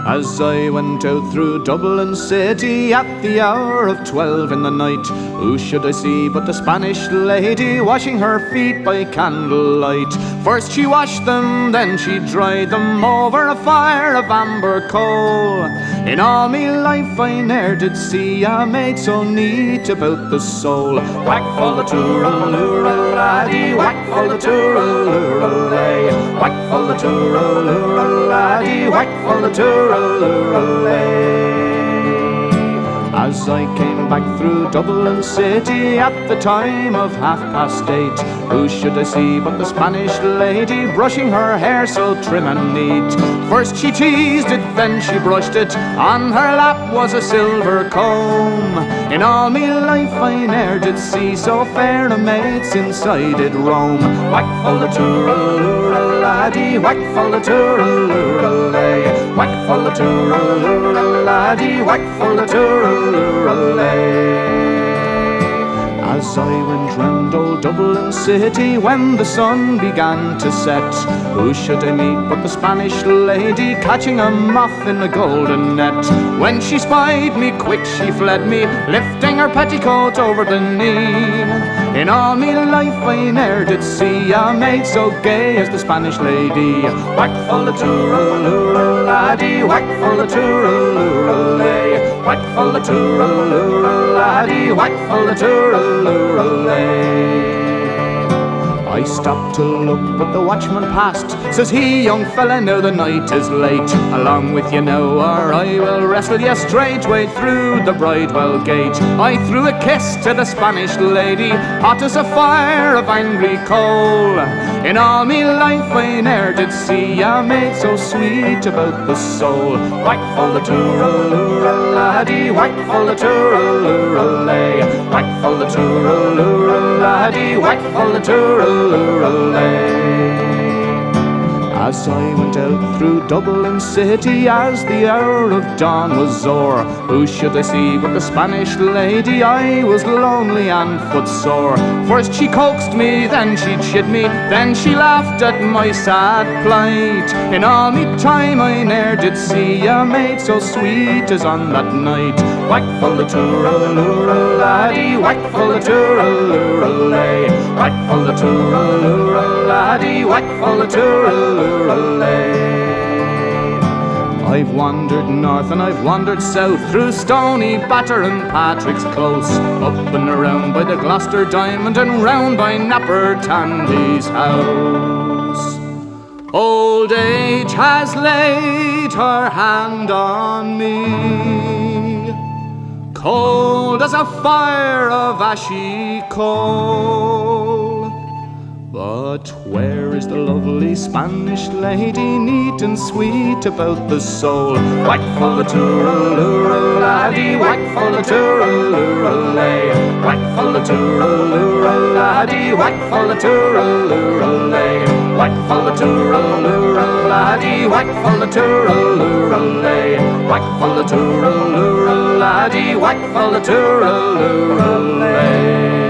As I went out through Dublin city at the hour of 12 in the night, who should I see but the Spanish lady washing her feet by candlelight. First she washed them, then she dried them over a fire of amber coal. In all me life I ne'er did see a maid so neat about the soul. Whack full the tooraloora laddie, whack full the tooraloora lay, whack full the tooraloora laddie, whack full the tooraloora lay. As I came back through Dublin city at the time of 8:30, who should I see but the Spanish lady brushing her hair so trim and neat. First she teased it, then she brushed it, on her lap was a silver comb. In all me life I ne'er did see so fair a maid since I did roam. Whack full the tooraloora laddie, whack full the tooraloora lay, whack full the tooraloora laddie, whack full the tooraloora lay. As I went round old Dublin city when the sun began to set, who should I meet but the Spanish lady catching a moth in a golden net. When she spied me, quick she fled me, lifting her petticoat over the knee. In all me life I ne'er did see a maid so gay as the Spanish lady. Whack full the tooraloora laddie, whack full the tooraloora lay, whack full the tooraloora laddie, whack full the tooraloora lay. I stopped to look, but the watchman passed. Says he, young fella, now the night is late. Along with you now, or I will wrestle you straightway through the Bridewell gate. I threw a kiss to the Spanish lady, hot as a fire of angry coal. In all me life I ne'er did see a maid so sweet about the soul. Whack full the tooraloora laddie, whack full the tooraloora lay, whack full the tooraloora laddie, whack full the tooraloora lay. As I went out through Dublin city as the hour of dawn was o'er, who should I see but the Spanish lady? I was lonely and footsore. First she coaxed me, then she chid me, then she laughed at my sad plight. In all me time I ne'er did see a maid so sweet as on that night. Whack full the tooraloora laddie, whack full the tooraloora lay, whack full the tooraloora laddie, whack full the tooraloora lay. I've wandered north and I've wandered south, through Stony Batter and Patrick's Close, up and around by the Gloucester Diamond and round by Napper Tandy's house. Old age has laid her hand on me, cold as a fire of ashy coal. But where is the lovely Spanish lady, neat and sweet about the soul? Whack full the tooraloora laddie, whack full the tooraloora lay, whack full the tooraloora laddie, whack full the tooraloora lay, whack full the tooraloora laddie, whack full the tooraloora lay, whack full the tooraloora laddie, whack full the tooraloora lay.